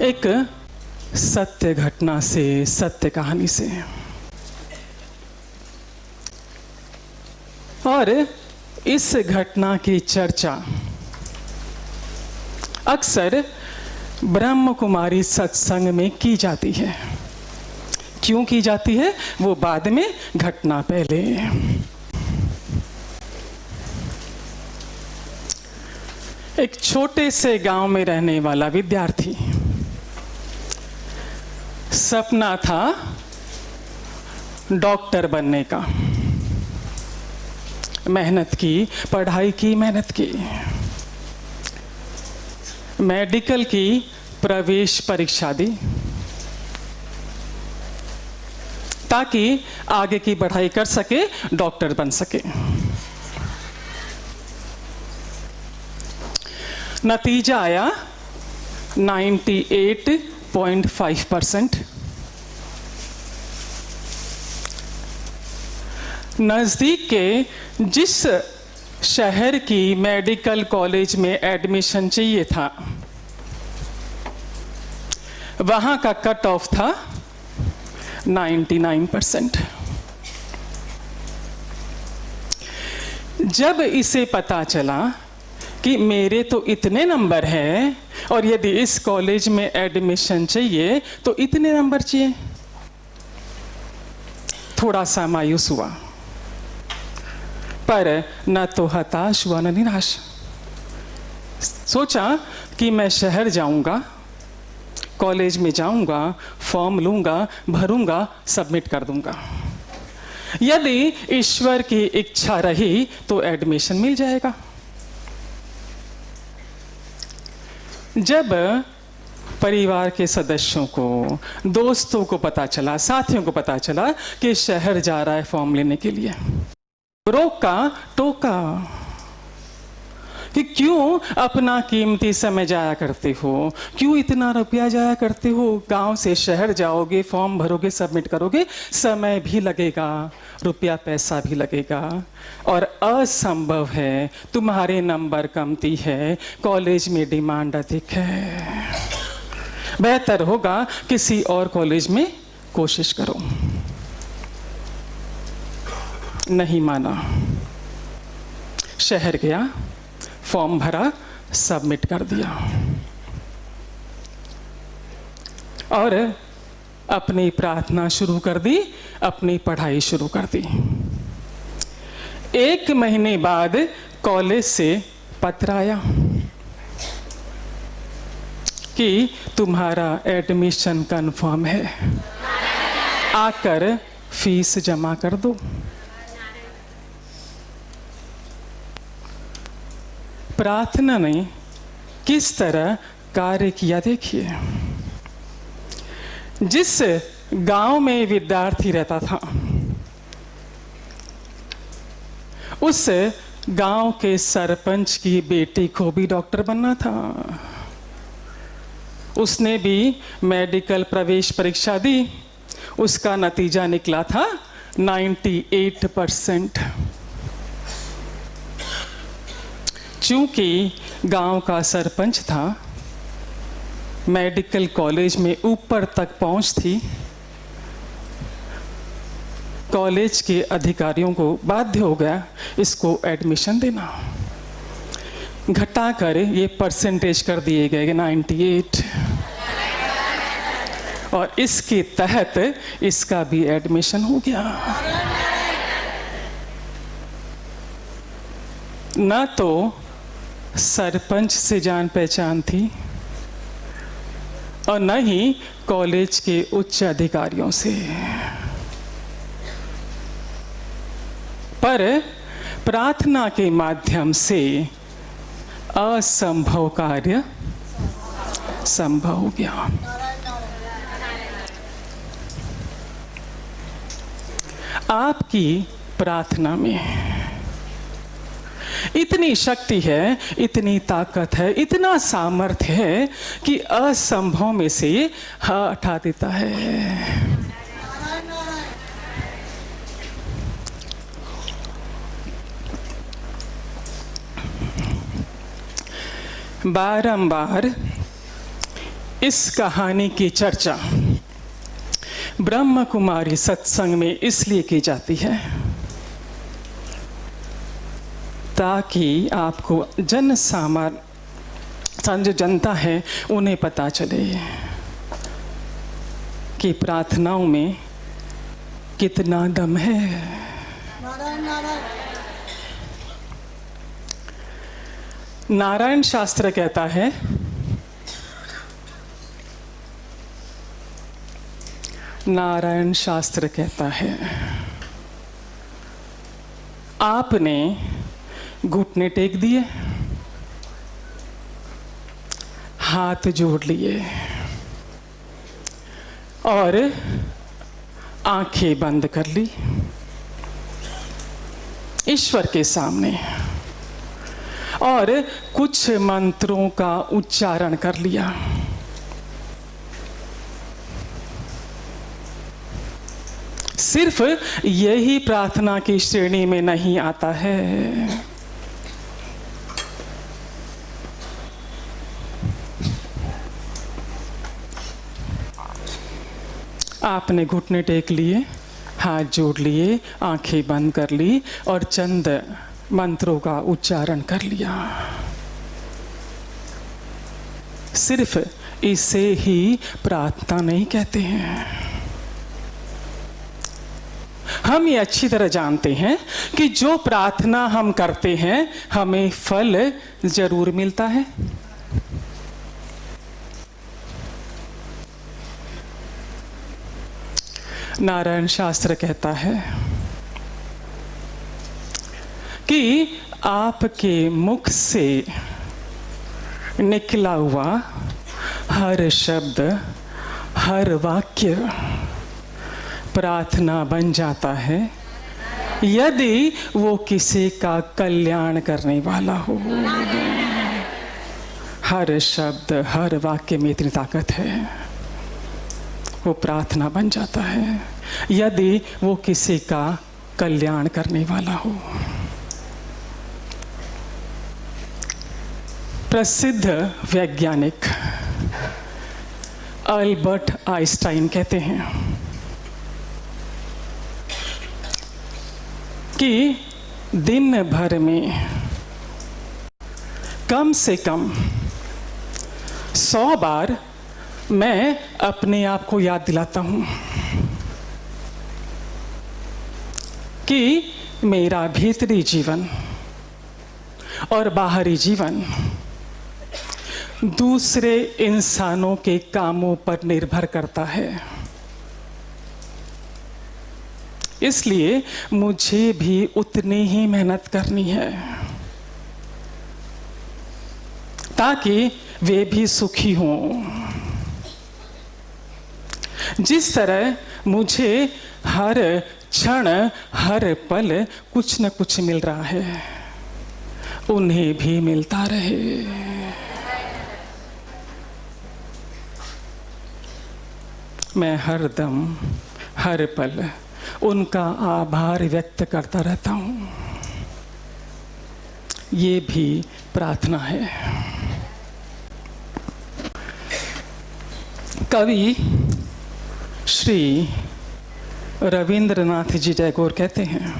एक सत्य घटना से, सत्य कहानी से। और इस घटना की चर्चा अक्सर ब्रह्म कुमारी सत्संग में की जाती है। क्यों की जाती है वो बाद में, घटना पहले। एक छोटे से गांव में रहने वाला विद्यार्थी, सपना था डॉक्टर बनने का। मेहनत की, पढ़ाई की, मेहनत की, मेडिकल की प्रवेश परीक्षा दी ताकि आगे की पढ़ाई कर सके, डॉक्टर बन सके। नतीजा आया 98.5%। नज़दीक के जिस शहर की मेडिकल कॉलेज में एडमिशन चाहिए था, वहां का कट ऑफ था 99%। जब इसे पता चला कि मेरे तो इतने नंबर हैं और यदि इस कॉलेज में एडमिशन चाहिए तो इतने नंबर चाहिए, थोड़ा सा मायूस हुआ। पर न तो हताश हुआ न निराश। सोचा कि मैं शहर जाऊंगा, कॉलेज में जाऊंगा, फॉर्म लूंगा, भरूंगा, सबमिट कर दूंगा। यदि ईश्वर की इच्छा रही तो एडमिशन मिल जाएगा। जब परिवार के सदस्यों को, दोस्तों को पता चला, साथियों को पता चला कि शहर जा रहा है फॉर्म लेने के लिए, रोका टोका कि क्यों अपना कीमती समय जाया करते हो, क्यों इतना रुपया जाया करते हो, गांव से शहर जाओगे, फॉर्म भरोगे, सबमिट करोगे, समय भी लगेगा, रुपया पैसा भी लगेगा, और असंभव है, तुम्हारे नंबर कमती है, कॉलेज में डिमांड अधिक है, बेहतर होगा किसी और कॉलेज में कोशिश करो। नहीं माना, शहर गया, फॉर्म भरा, सबमिट कर दिया और अपनी प्रार्थना शुरू कर दी, अपनी पढ़ाई शुरू कर दी। 1 महीने बाद कॉलेज से पत्र आया कि तुम्हारा एडमिशन कंफर्म है, आकर फीस जमा कर दो। प्रार्थना ने किस तरह कार्य किया देखिए। जिस गांव में विद्यार्थी रहता था, उस गांव के सरपंच की बेटी को भी डॉक्टर बनना था। उसने भी मेडिकल प्रवेश परीक्षा दी, उसका नतीजा निकला था 98%। चूंकि गांव का सरपंच था, मेडिकल कॉलेज में ऊपर तक पहुंच थी, कॉलेज के अधिकारियों को बाध्य हो गया इसको एडमिशन देना। घटाकर ये परसेंटेज कर दिए गए 98, और इसके तहत इसका भी एडमिशन हो गया। न तो सरपंच से जान पहचान थी और न ही कॉलेज के उच्च अधिकारियों से, पर प्रार्थना के माध्यम से असंभव कार्य संभव हो गया। आपकी प्रार्थना में इतनी शक्ति है, इतनी ताकत है, इतना सामर्थ्य है कि असंभव में से ये हटा देता है। बारंबार इस कहानी की चर्चा ब्रह्म कुमारी सत्संग में इसलिए की जाती है ताकि आपको जो जनता है उन्हें पता चले कि प्रार्थनाओं में कितना दम है। नारायण शास्त्र कहता है आपने घुटने टेक दिए, हाथ जोड़ लिए और आंखें बंद कर ली ईश्वर के सामने और कुछ मंत्रों का उच्चारण कर लिया। सिर्फ यही प्रार्थना की श्रेणी में नहीं आता है। आपने घुटने टेक लिए, हाथ जोड़ लिए, आंखें बंद कर ली और चंद मंत्रों का उच्चारण कर लिया। सिर्फ इसे ही प्रार्थना नहीं कहते हैं। हम ये अच्छी तरह जानते हैं कि जो प्रार्थना हम करते हैं हमें फल जरूर मिलता है। नारायण शास्त्र कहता है कि आपके मुख से निकला हुआ हर शब्द, हर वाक्य प्रार्थना बन जाता है यदि वो किसी का कल्याण करने वाला हो। हर शब्द, हर वाक्य में इतनी ताकत है, वो प्रार्थना बन जाता है यदि वो किसी का कल्याण करने वाला हो। प्रसिद्ध वैज्ञानिक अल्बर्ट आइंस्टाइन कहते हैं कि दिन भर में कम से कम 100 बार मैं अपने आप को याद दिलाता हूं कि मेरा भीतरी जीवन और बाहरी जीवन दूसरे इंसानों के कामों पर निर्भर करता है। इसलिए मुझे भी उतनी ही मेहनत करनी है ताकि वे भी सुखी हों। जिस तरह मुझे हर क्षण, हर पल कुछ न कुछ मिल रहा है, उन्हें भी मिलता रहे। मैं हर दम, हर पल उनका आभार व्यक्त करता रहता हूं। ये भी प्रार्थना है। कवि श्री रविंद्रनाथ जी टैगोर कहते हैं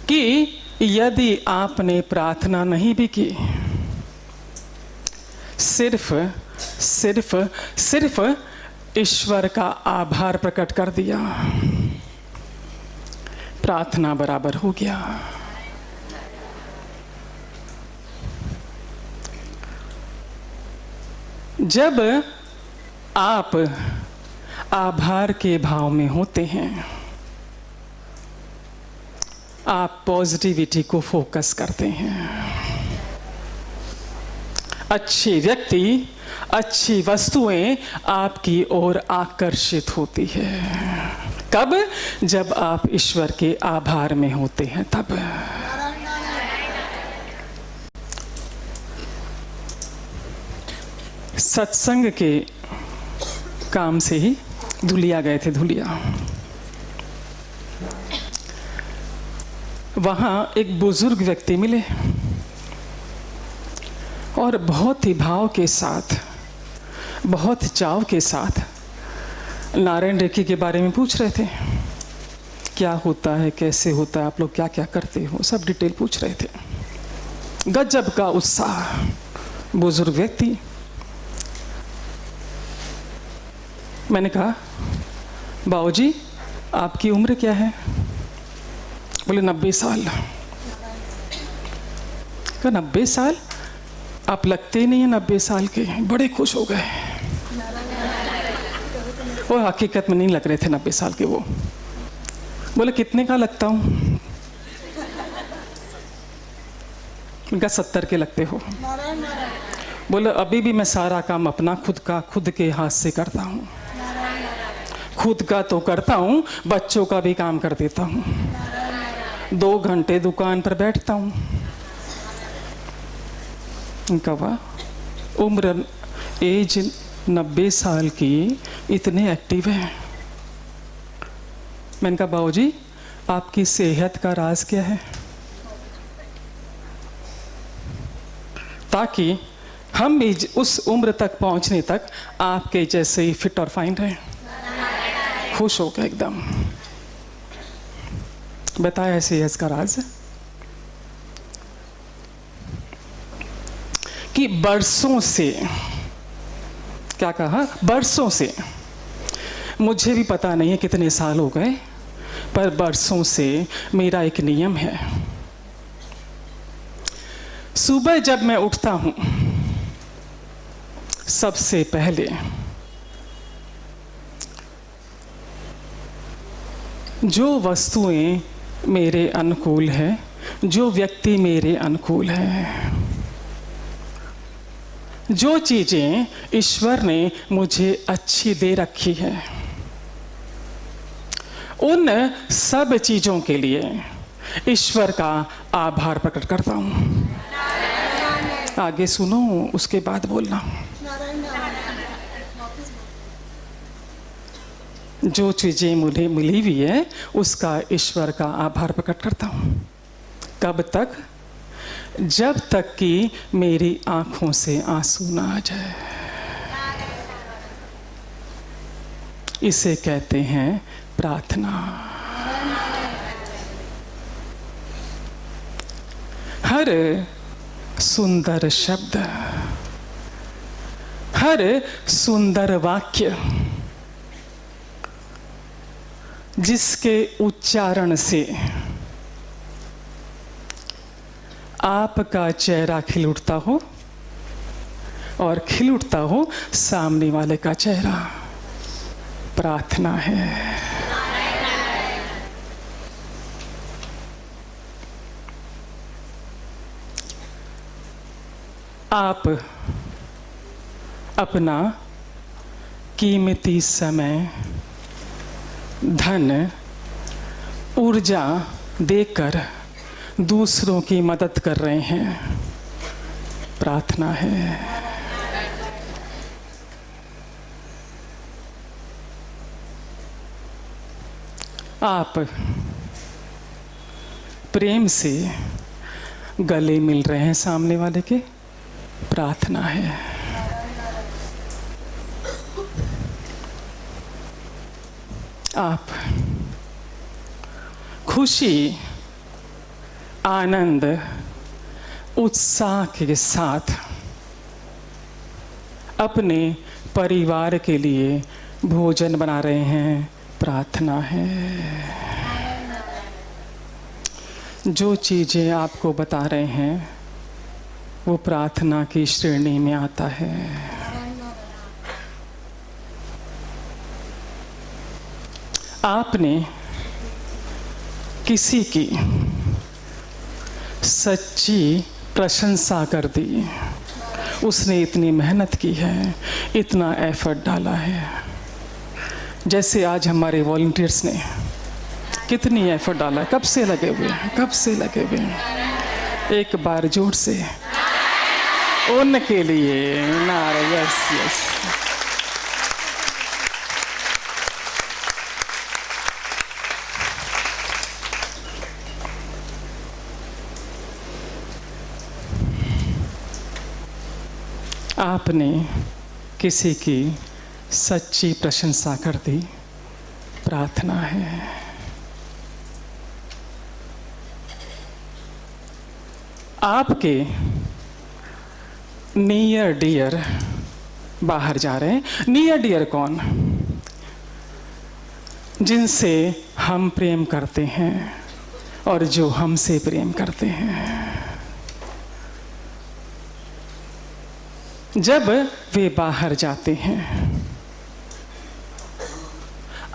कि यदि आपने प्रार्थना नहीं भी की, सिर्फ ईश्वर का आभार प्रकट कर दिया, प्रार्थना बराबर हो गया। जब आप आभार के भाव में होते हैं, आप पॉजिटिविटी को फोकस करते हैं। अच्छे व्यक्ति, अच्छी वस्तुएं आपकी ओर आकर्षित होती है। कब? जब आप ईश्वर के आभार में होते हैं, तब। सत्संग के काम से ही धुलिया गए थे, धुलिया। वहां एक बुजुर्ग व्यक्ति मिले और बहुत ही भाव के साथ, बहुत चाव के साथ नारायण रेड्डी के बारे में पूछ रहे थे। क्या होता है, कैसे होता है, आप लोग क्या क्या करते हो, सब डिटेल पूछ रहे थे। गजब का उत्साह, बुजुर्ग व्यक्ति। मैंने कहा, बाबूजी आपकी उम्र क्या है? बोले 90 साल। कहा 90 साल? आप लगते ही नहीं है 90 साल के। बड़े खुश हो गए। वो हकीकत में नहीं लग रहे थे 90 साल के। वो बोले कितने का लगता हूँ? उनका 70 के लगते हो। बोले अभी भी मैं सारा काम अपना खुद के हाथ से करता हूँ। खुद का तो करता हूँ, बच्चों का भी काम कर देता हूँ। 2 घंटे दुकान पर बैठता हूँ। उनका वाह, उम्र एज 90 साल की, इतने एक्टिव है। मैंने कहा बाबूजी आपकी सेहत का राज क्या है, ताकि हम भी उस उम्र तक पहुंचने तक आपके जैसे ही फिट और फाइन रहे। खुश हो गए एकदम। बताया सेहत का राज कि बरसों से, क्या कहा, बरसों से, मुझे भी पता नहीं है कितने साल हो गए, पर बरसों से मेरा एक नियम है। सुबह जब मैं उठता हूं, सबसे पहले जो वस्तुएं मेरे अनुकूल है, जो व्यक्ति मेरे अनुकूल है, जो चीजें ईश्वर ने मुझे अच्छी दे रखी है, उन सब चीजों के लिए ईश्वर का आभार प्रकट करता हूं। आगे सुनो, उसके बाद बोलना। जो चीजें मुझे मिली हुई है उसका ईश्वर का आभार प्रकट करता हूं। कब तक? जब तक कि मेरी आंखों से आंसू ना आ जाए। इसे कहते हैं प्रार्थना। हर सुंदर शब्द, हर सुंदर वाक्य जिसके उच्चारण से आपका चेहरा खिल उठता हो और खिल उठता हो सामने वाले का चेहरा, प्रार्थना है। आप अपना कीमती समय, धन, ऊर्जा देकर दूसरों की मदद कर रहे हैं, प्रार्थना है। आप प्रेम से गले मिल रहे हैं सामने वाले के, प्रार्थना है। आप खुशी, आनंद, उत्साह के साथ अपने परिवार के लिए भोजन बना रहे हैं, प्रार्थना है। जो चीज़ें आपको बता रहे हैं वो प्रार्थना की श्रेणी में आता है। आपने किसी की सच्ची प्रशंसा कर दी, उसने इतनी मेहनत की है, इतना एफर्ट डाला है। जैसे आज हमारे वॉलंटियर्स ने कितनी एफर्ट डाला है, कब से लगे हुए हैं, कब से लगे हुए हैं। एक बार जोर से उनके लिए नारे। Yes yes. आपने किसी की सच्ची प्रशंसा कर दी, प्रार्थना है। आपके नियर डियर बाहर जा रहे हैं। नियर डियर कौन? जिनसे हम प्रेम करते हैं और जो हमसे प्रेम करते हैं। जब वे बाहर जाते हैं,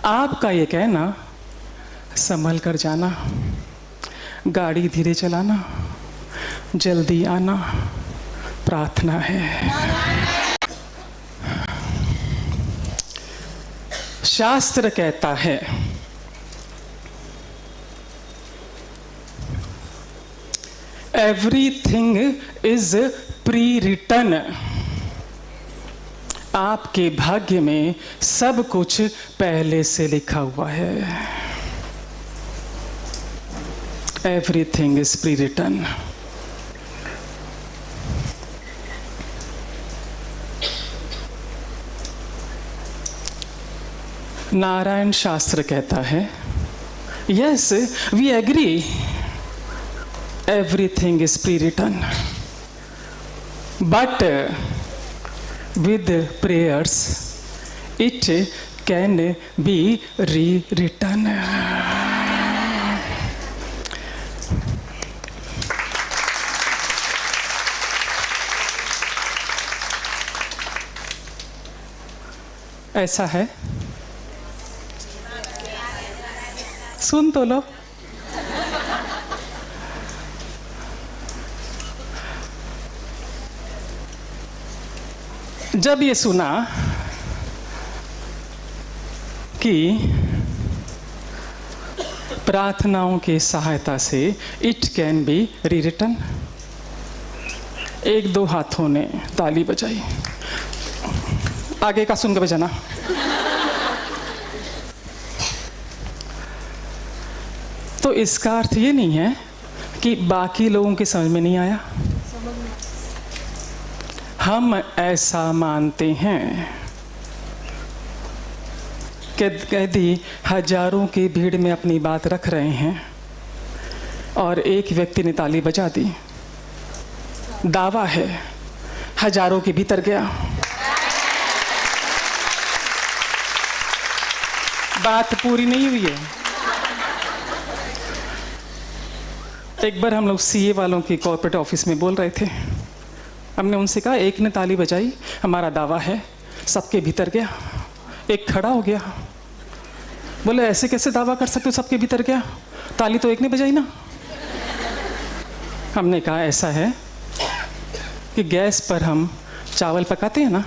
आपका ये कहना संभल कर जाना, गाड़ी धीरे चलाना, जल्दी आना, प्रार्थना है। शास्त्र कहता है एवरीथिंग इज प्री रिटन। आपके भाग्य में सब कुछ पहले से लिखा हुआ है। Everything is pre written. Narayan Shastra कहता है yes we agree everything is pre written but with prayers it can be rewritten। ऐसा है, सुन तो लो। जब ये सुना कि प्रार्थनाओं की सहायता से इट कैन बी रीरिटन, एक दो हाथों ने ताली बजाई। आगे का सुन के बजाना। तो इसका अर्थ ये नहीं है कि बाकी लोगों की समझ में नहीं आया। हम ऐसा मानते हैं कि यदि हजारों की भीड़ में अपनी बात रख रहे हैं और एक व्यक्ति ने ताली बजा दी, दावा है हजारों के भीतर गया। बात पूरी नहीं हुई है। एक बार हम लोग सीए वालों की कॉर्पोरेट ऑफिस में बोल रहे थे। हमने उनसे कहा एक ने ताली बजाई, हमारा दावा है सबके भीतर गया। एक खड़ा हो गया, बोले ऐसे कैसे दावा कर सकते हो सबके भीतर गया, ताली तो एक ने बजाई ना। हमने कहा ऐसा है कि गैस पर हम चावल पकाते हैं ना,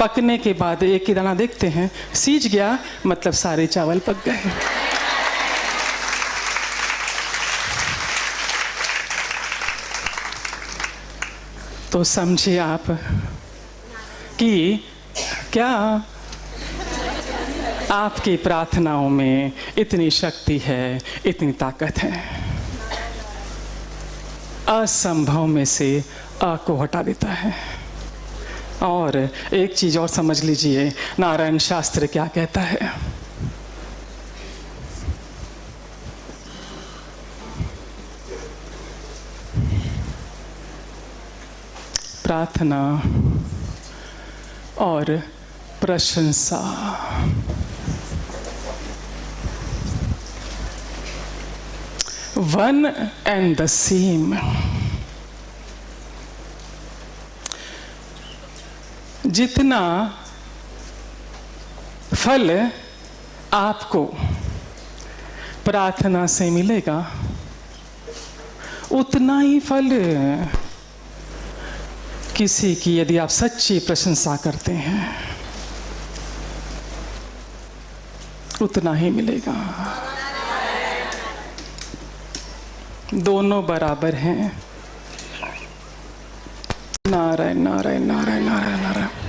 पकने के बाद एक ही दाना देखते हैं, सीज गया मतलब सारे चावल पक गए। तो समझिए आप कि क्या आपकी प्रार्थनाओं में इतनी शक्ति है, इतनी ताकत है। असंभव में से अ को हटा देता है। और एक चीज और समझ लीजिए, नारायण शास्त्र क्या कहता है। प्रार्थना और प्रशंसा वन एंड द सेम। जितना फल आपको प्रार्थना से मिलेगा, उतना ही फल किसी की यदि आप सच्ची प्रशंसा करते हैं उतना ही मिलेगा। दोनों बराबर हैं। नारायण नारायण नारायण नारायण नारायण।